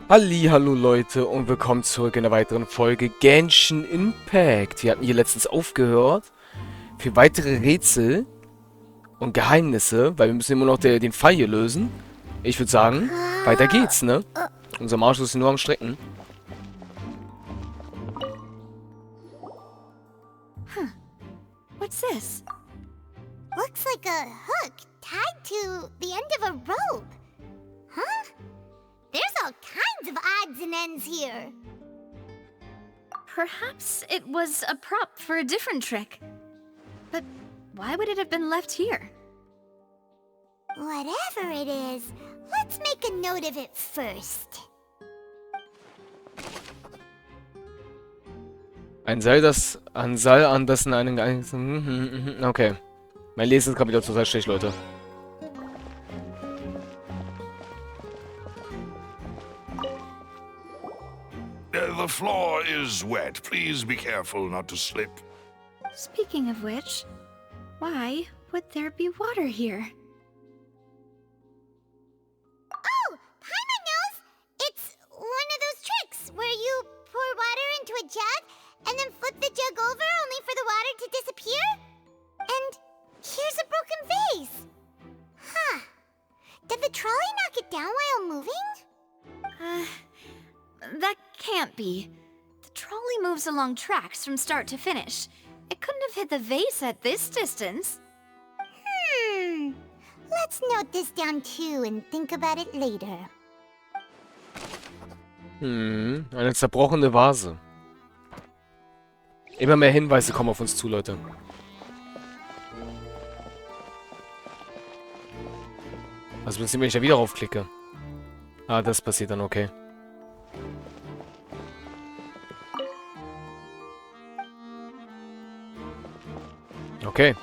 Hallo Leute und willkommen zurück in einer weiteren Folge Genshin Impact. Wir hatten hier letztens aufgehört für weitere Rätsel und Geheimnisse, weil wir müssen immer noch den Fall hier lösen. Ich würde sagen, weiter geht's, ne? Unser Marsch ist nur am Strecken. What's this? Looks like a hook tied to the end of a rope. Huh? There's all kinds of odds and ends here. Perhaps it was a prop for a different trick. But why would it have been left here? Whatever it is, let's make a note of it first. Ein Seil, an dessen einen... Okay. Mein Lesen ist gerade wieder total schlecht, Leute. The floor is wet. Please be careful not to slip. Speaking of which, why would there be water here? Oh, Paimon knows! It's one of those tricks where you pour water into a jug and then flip the jug over only for the water to disappear? And here's a broken vase. Huh. Did the trolley knock it down while moving? That can't be. The trolley moves along tracks from start to finish. It couldn't have hit the vase at this distance. Let's note this down too and think about it later. Eine zerbrochene Vase. Immer mehr Hinweise kommen auf uns zu, Leute. Was passiert, wenn ich da wieder raufklicke? Ah, das passiert dann, okay. Okay.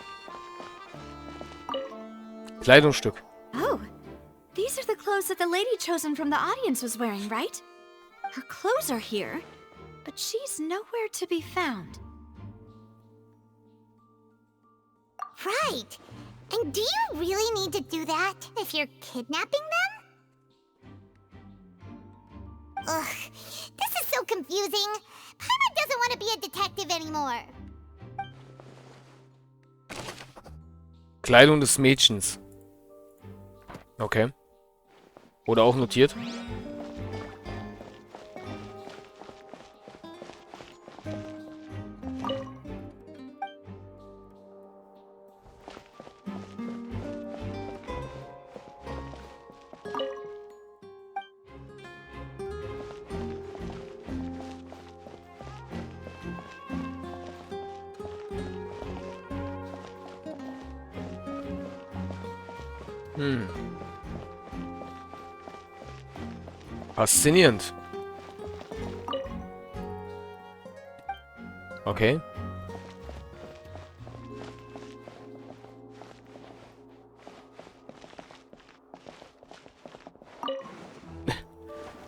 Kleidungsstück. Oh, these are the clothes that the lady chosen from the audience was wearing, right? Her clothes are here, but she's nowhere to be found. Right. And do you really need to do that if you're kidnapping them? Ugh, this is so confusing. Paimon doesn't want to be a detective anymore. Kleidung des Mädchens. Okay. Oder auch notiert. Faszinierend. Okay.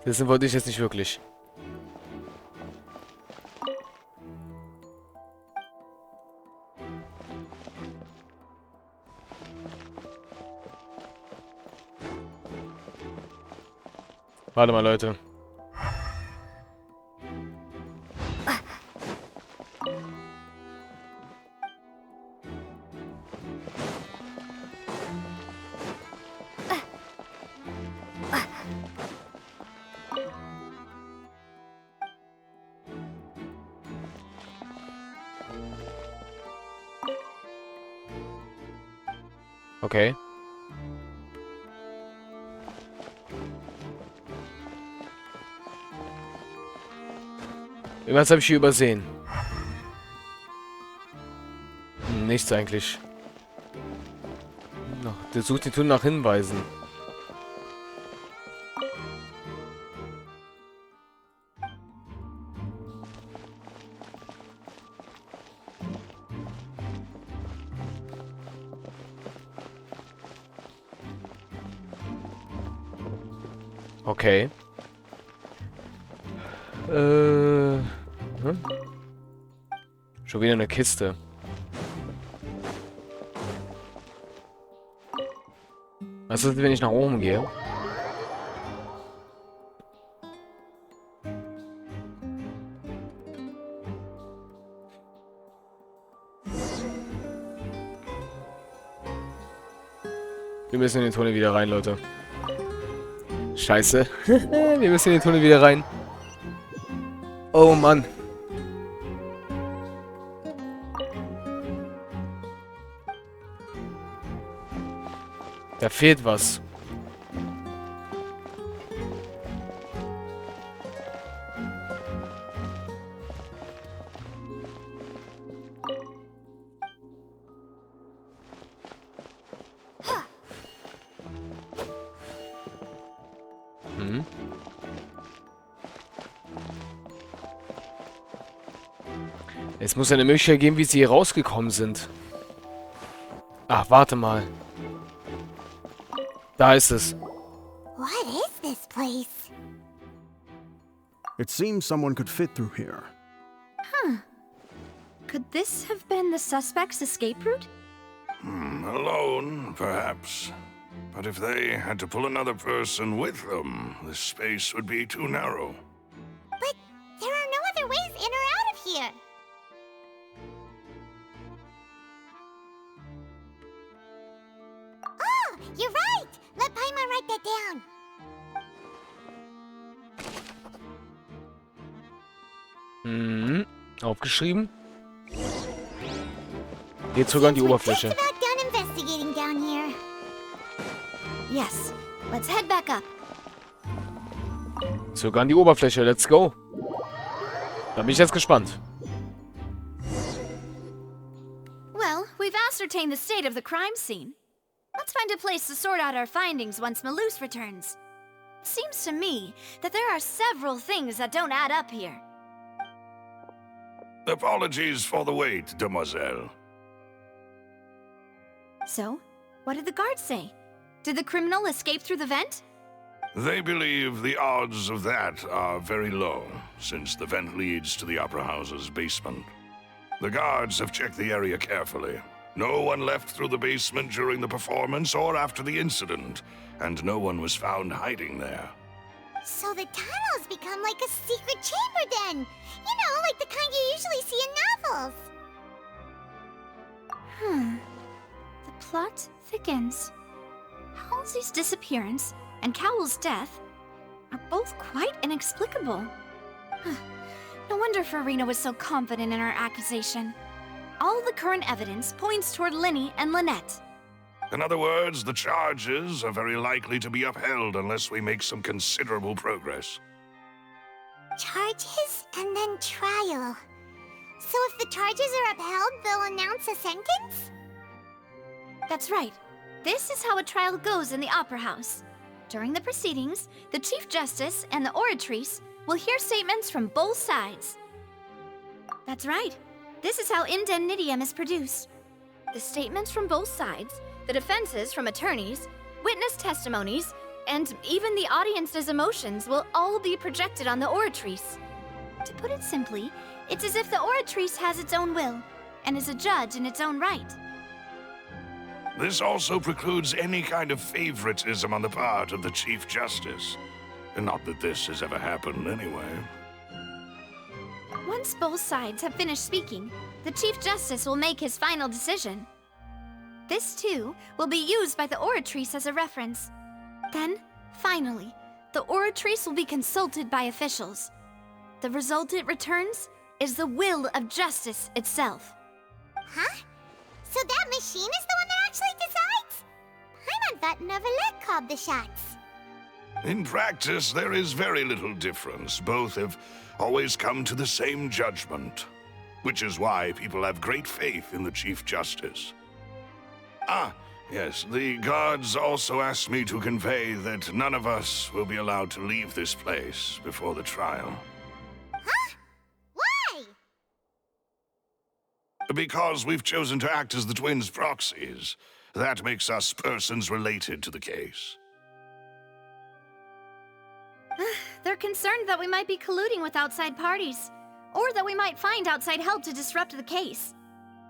Das wollte ich jetzt nicht wirklich. Warte mal, Leute. Okay. Irgendwas habe ich hier übersehen. Nichts eigentlich. Der sucht die Tür nach Hinweisen. Okay. Schon wieder eine Kiste. Was ist, wenn ich nach oben gehe? Wir müssen in den Tunnel wieder rein, Leute. Scheiße. Wir müssen in den Tunnel wieder rein. Oh, Mann. Da fehlt was. Es muss eine Möglichkeit geben, wie sie hier rausgekommen sind. Ach, warte mal. Da ist es. What is this place? It seems someone could fit through here. Could this have been the suspect's escape route? Alone, perhaps. But if they had to pull another person with them, the space would be too narrow. But there are no other ways in or out of here. Oh, you're right! Let Paimon write that down. Aufgeschrieben. Geht sogar an die Oberfläche. We're just about done investigating down here. Yes. Let's head back up. Sogar an die Oberfläche. Let's go. Da bin ich jetzt gespannt. Well, we've ascertained the state of the crime scene. Let's find a place to sort out our findings once Malus returns. Seems to me that there are several things that don't add up here. Apologies for the wait, demoiselle. So, what did the guards say? Did the criminal escape through the vent? They believe the odds of that are very low, since the vent leads to the Opera House's basement. The guards have checked the area carefully. No one left through the basement during the performance or after the incident, and no one was found hiding there. So the tunnels become like a secret chamber then. You know, like the kind you usually see in novels. The plot thickens. Halsey's disappearance and Cowell's death are both quite inexplicable. No wonder Farina was so confident in her accusation. All the current evidence points toward Linny and Lynette. In other words, the charges are very likely to be upheld unless we make some considerable progress. Charges and then trial. So if the charges are upheld, they'll announce a sentence? That's right. This is how a trial goes in the Opera House. During the proceedings, the Chief Justice and the oratrice will hear statements from both sides. That's right. This is how indemnitium is produced. The statements from both sides, the defenses from attorneys, witness testimonies, and even the audience's emotions will all be projected on the oratrice. To put it simply, it's as if the oratrice has its own will and is a judge in its own right. This also precludes any kind of favoritism on the part of the Chief Justice. Not that this has ever happened anyway. Once both sides have finished speaking, the Chief Justice will make his final decision. This, too, will be used by the oratrice as a reference. Then, finally, the oratrice will be consulted by officials. The result it returns is the will of justice itself. Huh? So that machine is the one that actually decides? Paimon thought Neverlet called the shots. In practice, there is very little difference. Both have always come to the same judgment, which is why people have great faith in the Chief Justice. Ah, yes, the guards also asked me to convey that none of us will be allowed to leave this place before the trial. Huh? Why? Because we've chosen to act as the twins' proxies. That makes us persons related to the case. They're concerned that we might be colluding with outside parties, or that we might find outside help to disrupt the case.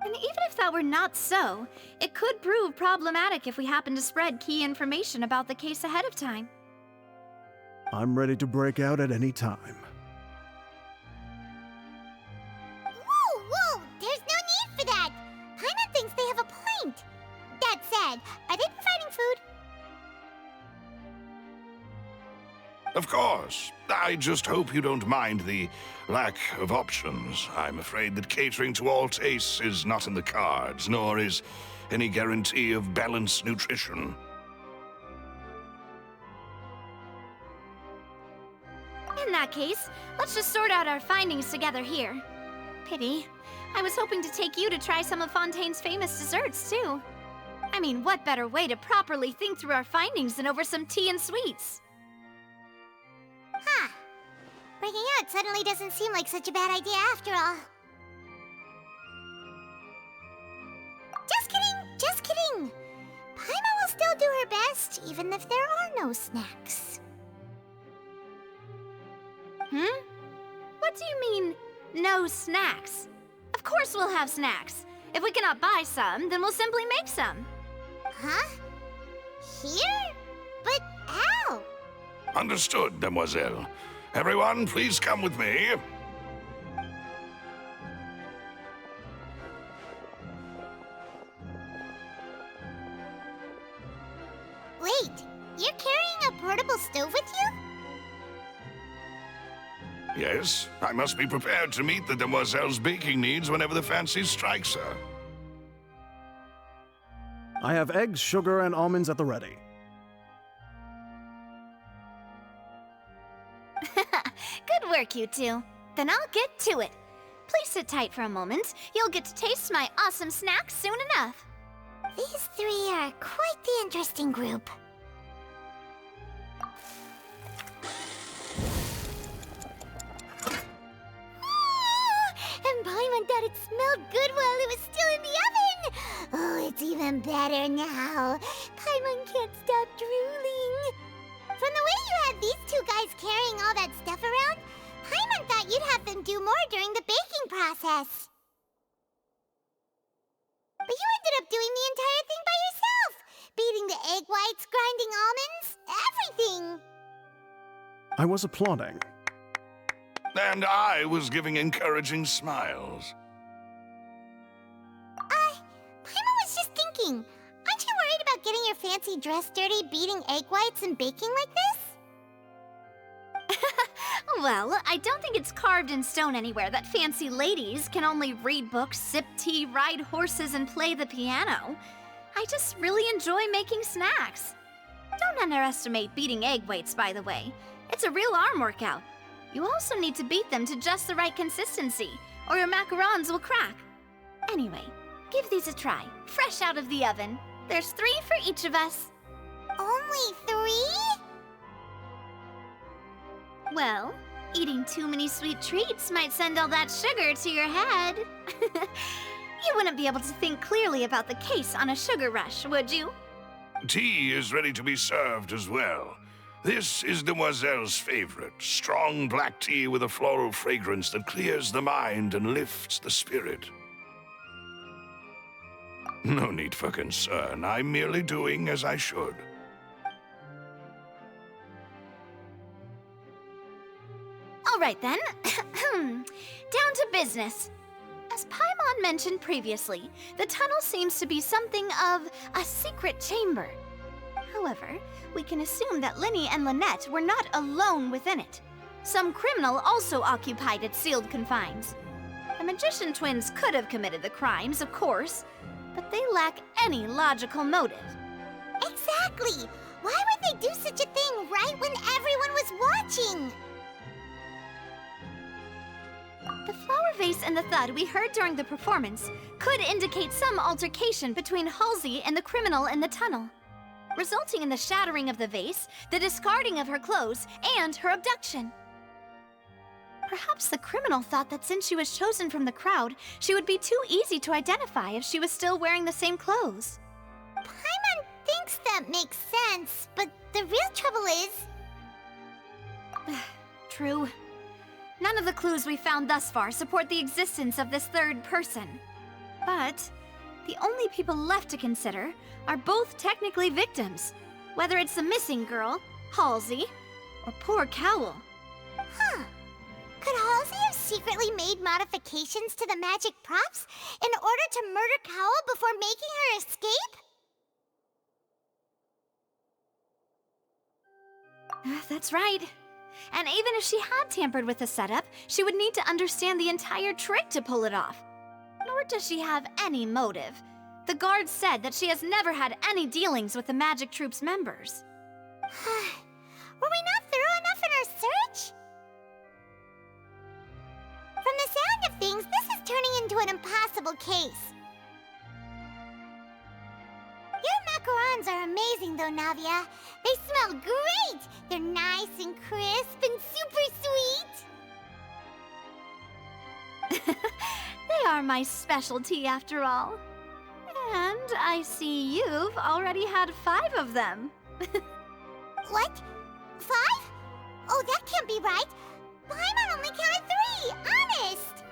And even if that were not so, it could prove problematic if we happen to spread key information about the case ahead of time. I'm ready to break out at any time. Whoa! There's no need for that! Paimon thinks they have a point. That said, are they providing food? Of course. I just hope you don't mind the lack of options. I'm afraid that catering to all tastes is not in the cards, nor is any guarantee of balanced nutrition. In that case, let's just sort out our findings together here. Pity. I was hoping to take you to try some of Fontaine's famous desserts, too. I mean, what better way to properly think through our findings than over some tea and sweets? Huh. Breaking out suddenly doesn't seem like such a bad idea after all. Just kidding, just kidding. Paimon will still do her best, even if there are no snacks. What do you mean, no snacks? Of course we'll have snacks. If we cannot buy some, then we'll simply make some. Huh? Here? But how? Understood, demoiselle. Everyone, please come with me. Wait, you're carrying a portable stove with you? Yes, I must be prepared to meet the demoiselle's baking needs whenever the fancy strikes her. I have eggs, sugar, and almonds at the ready. Good work, you two. Then I'll get to it. Please sit tight for a moment. You'll get to taste my awesome snacks soon enough. These three are quite the interesting group. And Paimon thought it smelled good while it was still in the oven! Oh, it's even better now. Paimon can't stop drooling. From the way you had these two guys carrying all that stuff around, Paimon thought you'd have them do more during the baking process. But you ended up doing the entire thing by yourself! Beating the egg whites, grinding almonds, everything! I was applauding. And I was giving encouraging smiles. Paimon was just thinking, aren't you worried about getting your fancy dress dirty beating egg whites and baking like this? Well, I don't think it's carved in stone anywhere that fancy ladies can only read books, sip tea, ride horses, and play the piano. I just really enjoy making snacks. Don't underestimate beating egg whites, by the way. It's a real arm workout. You also need to beat them to just the right consistency, or your macarons will crack. Anyway, give these a try, fresh out of the oven. There's 3 for each of us. Only 3? Well, eating too many sweet treats might send all that sugar to your head. You wouldn't be able to think clearly about the case on a sugar rush, would you? Tea is ready to be served as well. This is Demoiselle's favorite, strong black tea with a floral fragrance that clears the mind and lifts the spirit. No need for concern. I'm merely doing as I should. All right then. Down to business. As Paimon mentioned previously, the tunnel seems to be something of a secret chamber. However, we can assume that Linny and Lynette were not alone within it. Some criminal also occupied its sealed confines. The magician twins could have committed the crimes, of course, but they lack any logical motive. Exactly! Why would they do such a thing right when everyone was watching? The flower vase and the thud we heard during the performance could indicate some altercation between Halsey and the criminal in the tunnel, resulting in the shattering of the vase, the discarding of her clothes, and her abduction. Perhaps the criminal thought that since she was chosen from the crowd, she would be too easy to identify if she was still wearing the same clothes. Paimon thinks that makes sense, but the real trouble is... True. None of the clues we found thus far support the existence of this third person. But the only people left to consider are both technically victims, whether it's the missing girl, Halsey, or poor Cowl. Huh. Could Halsey have secretly made modifications to the magic props in order to murder Cowl before making her escape? That's right. And even if she had tampered with the setup, she would need to understand the entire trick to pull it off. Nor does she have any motive. The guard said that she has never had any dealings with the Magic Troop's members. Were we not thorough enough in our search? From the sound of things, this is turning into an impossible case. Your macarons are amazing though, Navia. They smell great! They're nice and crisp and super sweet! They are my specialty after all. And I see you've already had 5 of them. What? 5? Oh, that can't be right. Paimon only counted 3, honest!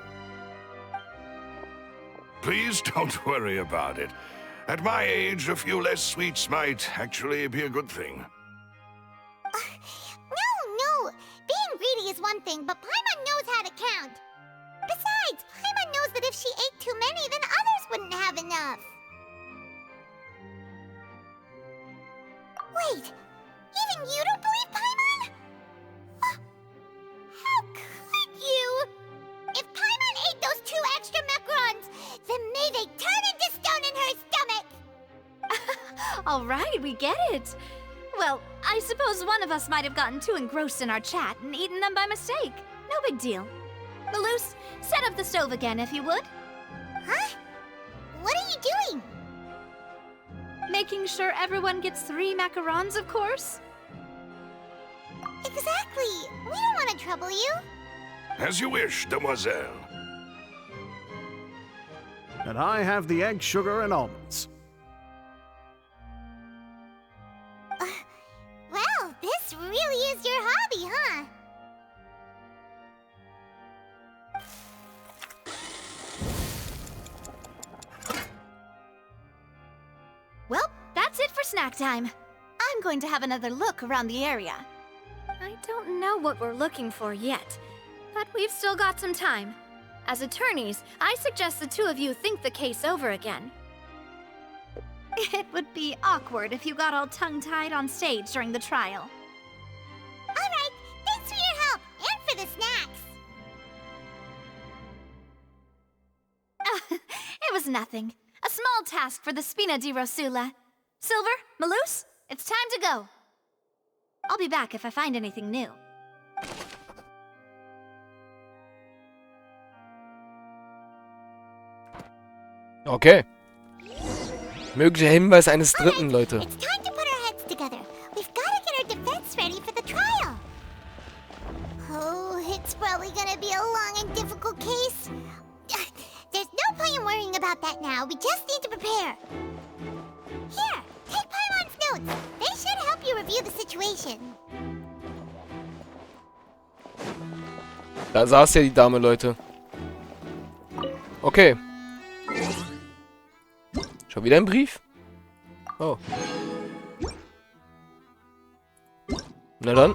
Please don't worry about it. At my age, a few less sweets might actually be a good thing. No. Being greedy is one thing, but Paimon knows how to count. Besides, Paimon knows that if she ate too many, then others wouldn't have enough. Wait, even you don't believe Paimon? How could you? If Paimon ate those 2 extra macarons, then may they turn into stone in her stomach! All right, we get it. Well, I suppose one of us might have gotten too engrossed in our chat and eaten them by mistake. No big deal. Maloose, set up the stove again if you would. Huh? What are you doing? Making sure everyone gets 3 macarons, of course. Exactly. We don't want to trouble you. As you wish, demoiselle. And I have the egg, sugar, and almonds. Well, this really is your hobby, huh? Well, that's it for snack time. I'm going to have another look around the area. I don't know what we're looking for yet, but we've still got some time. As attorneys, I suggest the 2 of you think the case over again. It would be awkward if you got all tongue-tied on stage during the trial. Alright, thanks for your help, and for the snacks. It was nothing. A small task for the Spina di Rosula. Silver, Maloose, it's time to go. I'll be back if I find anything new. Okay. Möglicher Hinweis eines Dritten, Leute. It's time to put our heads together. We've got to get our defense ready for the trial. Oh, it's probably gonna be a long and difficult case. There's no point in worrying about that now. We just need to prepare. Here, take Paimon's notes. They should help you review the situation. Da saß ja die Dame, Leute. Okay. Schon wieder ein Brief? Oh. Na dann.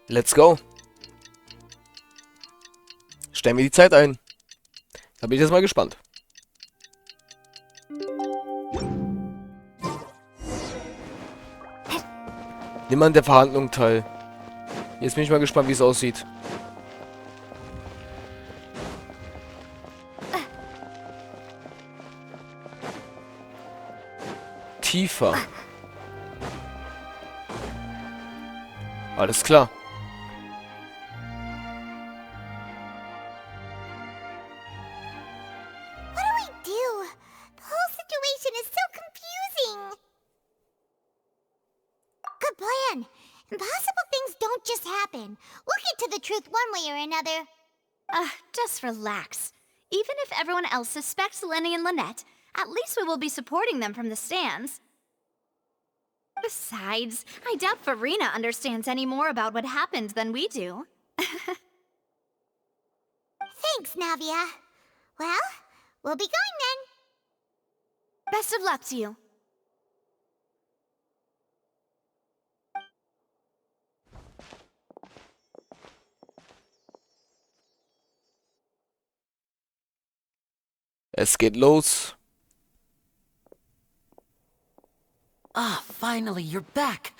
Let's go. Stellen wir die Zeit ein. Da bin ich jetzt mal gespannt. Nimm an der Verhandlung teil. Jetzt bin ich mal gespannt, wie es aussieht. Tiefer. Alles klar. What do we do? The whole situation is so confusing. Good plan. Impossible things don't just happen. We'll get to the truth one way or another. Just relax. Even if everyone else suspects Lenny and Lynette, at least we will be supporting them from the stands. Besides, I doubt Farina understands any more about what happened than we do. Thanks, Navia. Well, we'll be going then. Best of luck to you. Es geht los. Ah, finally, you're back.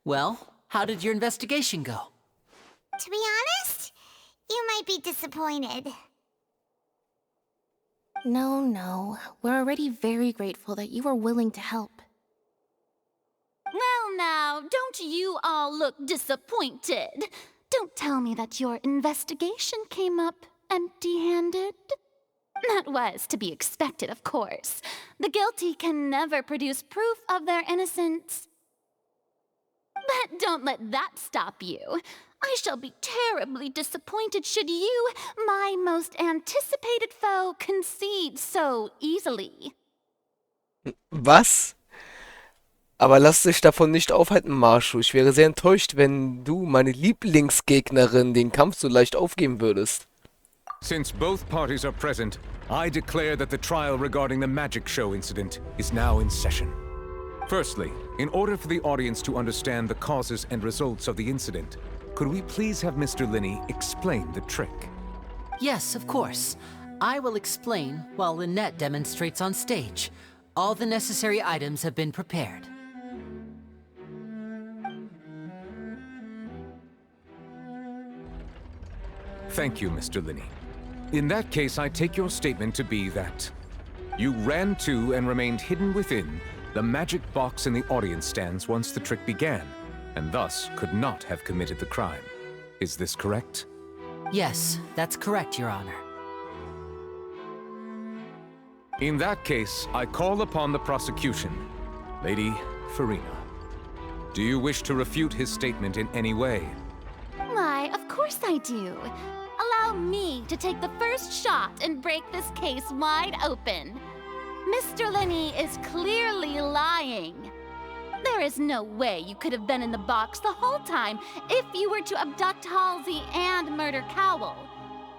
Well, how did your investigation go? To be honest, you might be disappointed. No. We're already very grateful that you were willing to help. Well, now, don't you all look disappointed. Don't tell me that your investigation came up empty-handed. That was to be expected, of course. The guilty can never produce proof of their innocence. But don't let that stop you. I shall be terribly disappointed should you, my most anticipated foe, concede so easily. Was? Aber lass dich davon nicht aufhalten, Marshu. Ich wäre sehr enttäuscht, wenn du, meine Lieblingsgegnerin, den Kampf so leicht aufgeben würdest. Since both parties are present, I declare that the trial regarding the magic show incident is now in session. Firstly, in order for the audience to understand the causes and results of the incident, could we please have Mr. Linney explain the trick? Yes, of course. I will explain while Lynette demonstrates on stage. All the necessary items have been prepared. Thank you, Mr. Linney. In that case, I take your statement to be that you ran to and remained hidden within the magic box in the audience stands once the trick began, and thus could not have committed the crime. Is this correct? Yes, that's correct, Your Honor. In that case, I call upon the prosecution. Lady Farina, do you wish to refute his statement in any way? Why, of course I do. Allow me to take the first shot and break this case wide open. Mr. Linney is clearly lying. There is no way you could have been in the box the whole time if you were to abduct Halsey and murder Cowell.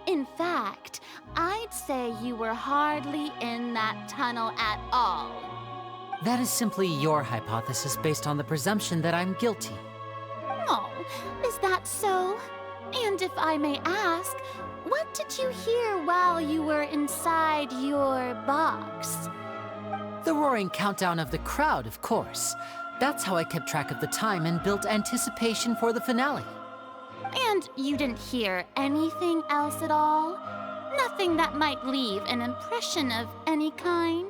In fact, I'd say you were hardly in that tunnel at all. That is simply your hypothesis based on the presumption that I'm guilty. Oh, is that so? And if I may ask, what did you hear while you were inside your box? The roaring countdown of the crowd, of course. That's how I kept track of the time and built anticipation for the finale. And you didn't hear anything else at all? Nothing that might leave an impression of any kind?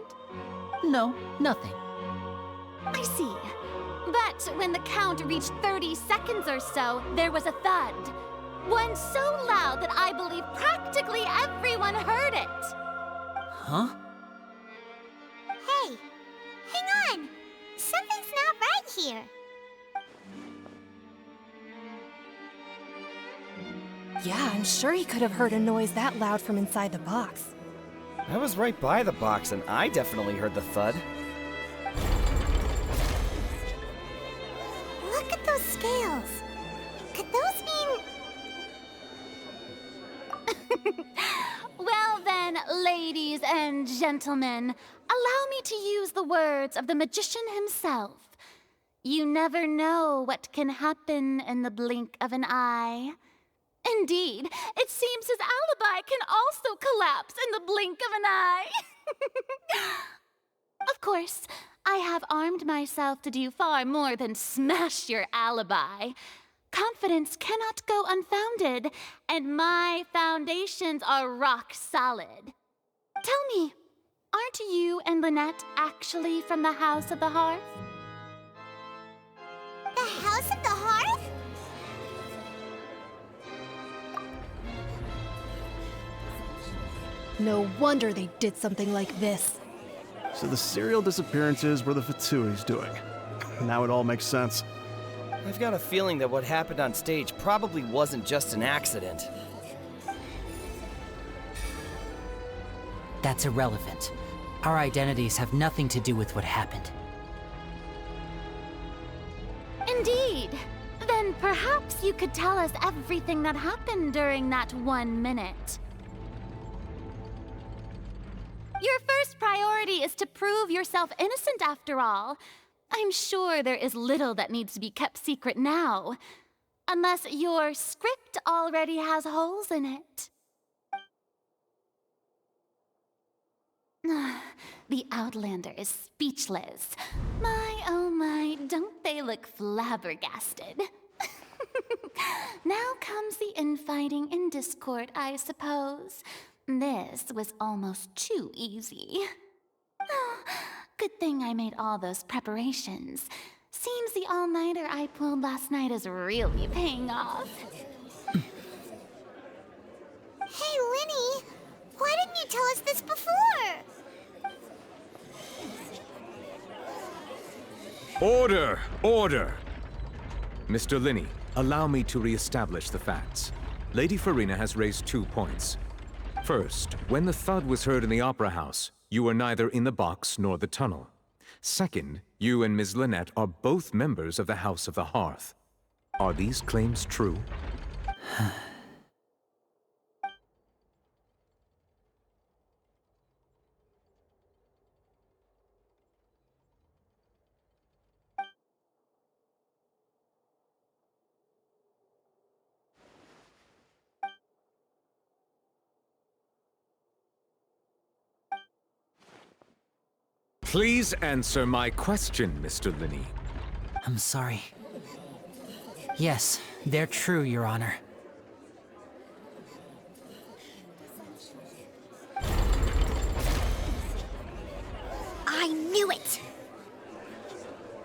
No, nothing. I see. But when the count reached 30 seconds or so, there was a thud. One so loud that I believe practically everyone heard it. Huh? Hey, hang on! Something's not right here. Yeah, I'm sure he could have heard a noise that loud from inside the box. I was right by the box, and I definitely heard the thud. Look at those scales. Could those mean... Well then, ladies and gentlemen, allow me to use the words of the magician himself. You never know what can happen in the blink of an eye. Indeed, it seems his alibi can also collapse in the blink of an eye. Of course, I have armed myself to do far more than smash your alibi. Confidence cannot go unfounded, and my foundations are rock solid. Tell me, aren't you and Lynette actually from the House of the Hearth? The House of the Hearth? No wonder they did something like this. So the serial disappearances were the Fatsui's doing. Now it all makes sense. I've got a feeling that what happened on stage probably wasn't just an accident. That's irrelevant. Our identities have nothing to do with what happened. Indeed. Then perhaps you could tell us everything that happened during that 1 minute. Your first priority is to prove yourself innocent, after all. I'm sure there is little that needs to be kept secret now. Unless your script already has holes in it. The Outlander is speechless. My, oh my, don't they look flabbergasted? Now comes the infighting and discord, I suppose. This was almost too easy. Oh, good thing I made all those preparations. Seems the all-nighter I pulled last night is really paying off. Hey, Linny, why didn't you tell us this before? Order! Order! Mr. Linney, allow me to re-establish the facts. Lady Farina has raised 2 points. First, when the thud was heard in the Opera House, you were neither in the box nor the tunnel. Second, you and Ms. Lynette are both members of the House of the Hearth. Are these claims true? Please answer my question, Mr. Linney. I'm sorry. Yes, they're true, Your Honor. I knew it!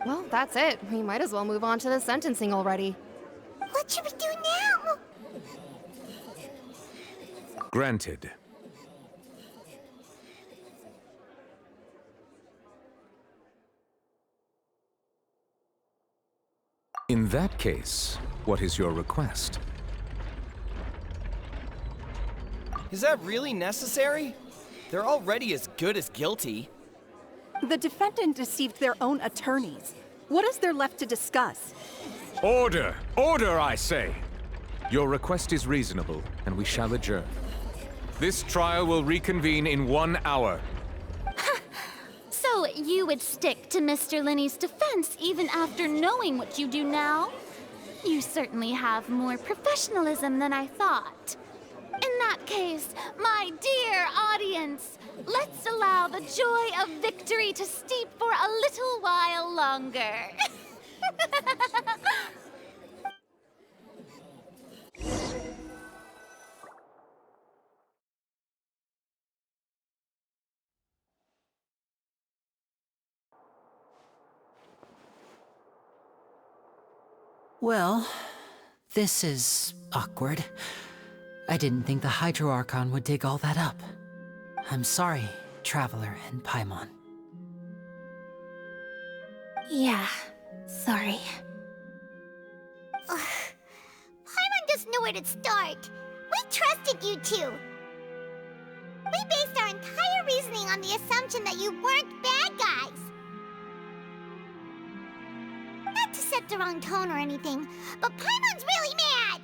Well, that's it. We might as well move on to the sentencing already. What should we do now? Granted. In that case, what is your request? Is that really necessary? They're already as good as guilty. The defendant deceived their own attorneys. What is there left to discuss? Order! Order, I say! Your request is reasonable, and we shall adjourn. This trial will reconvene in 1 hour. So you would stick to Mr. Linney's defense even after knowing what you do now? You certainly have more professionalism than I thought. In that case, my dear audience, let's allow the joy of victory to steep for a little while longer. Well, this is awkward. I didn't think the Hydro Archon would dig all that up. I'm sorry, Traveler and Paimon. Yeah, sorry. Paimon doesn't know where to start. We trusted you two. We based our entire reasoning on the assumption that you weren't bad guys. Not to set the wrong tone or anything, but Paimon's really mad!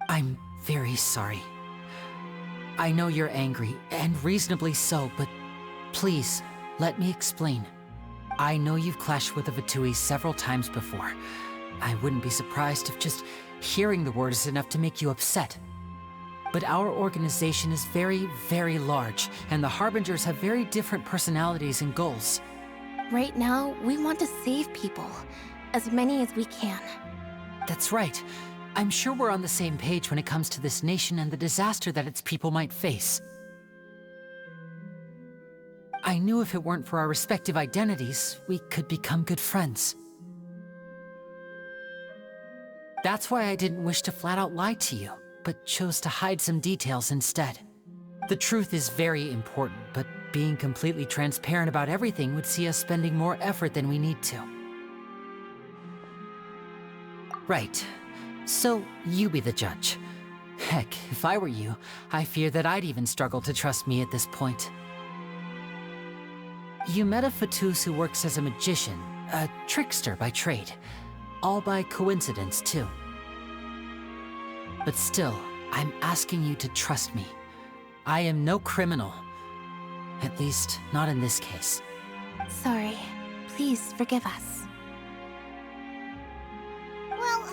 I'm very sorry. I know you're angry, and reasonably so, but please, let me explain. I know you've clashed with the Vitui several times before. I wouldn't be surprised if just hearing the word is enough to make you upset. But our organization is very, very large, and the Harbingers have very different personalities and goals. Right now, we want to save people. As many as we can. That's right. I'm sure we're on the same page when it comes to this nation and the disaster that its people might face. I knew if it weren't for our respective identities, we could become good friends. That's why I didn't wish to flat out lie to you, but chose to hide some details instead. The truth is very important, but being completely transparent about everything would see us spending more effort than we need to. Right. So, you be the judge. Heck, if I were you, I fear that I'd even struggle to trust me at this point. You met a Fatus who works as a magician, a trickster by trade. All by coincidence, too. But still, I'm asking you to trust me. I am no criminal. At least, not in this case. Sorry. Please forgive us. Well,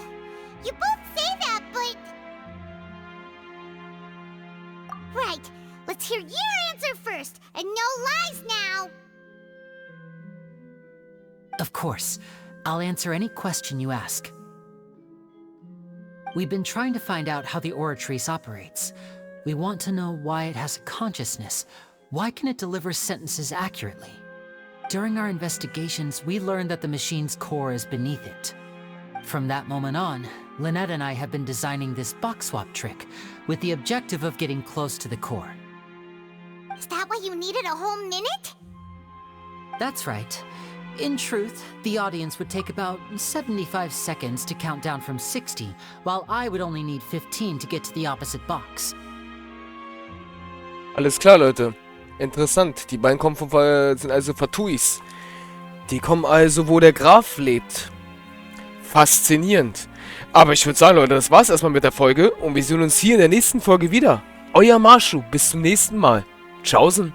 you both say that, but... Right, let's hear your answer first, and no lies now! Of course. I'll answer any question you ask. We've been trying to find out how the Oratrice operates. We want to know why it has a consciousness. Why can it deliver sentences accurately? During our investigations, we learned that the machine's core is beneath it. From that moment on, Lynette and I have been designing this box swap trick with the objective of getting close to the core. Is that why you needed a whole minute? That's right. In truth, the audience would take about 75 seconds to count down from 60, while I would only need 15 to get to the opposite box. Alles klar, Leute. Interessant. Die beiden kommen sind also Fatuis. Die kommen also, wo der Graf lebt. Faszinierend. Aber ich würde sagen, Leute, das war's erstmal mit der Folge. Und wir sehen uns hier in der nächsten Folge wieder. Euer Marschu. Bis zum nächsten Mal. Tschaußen.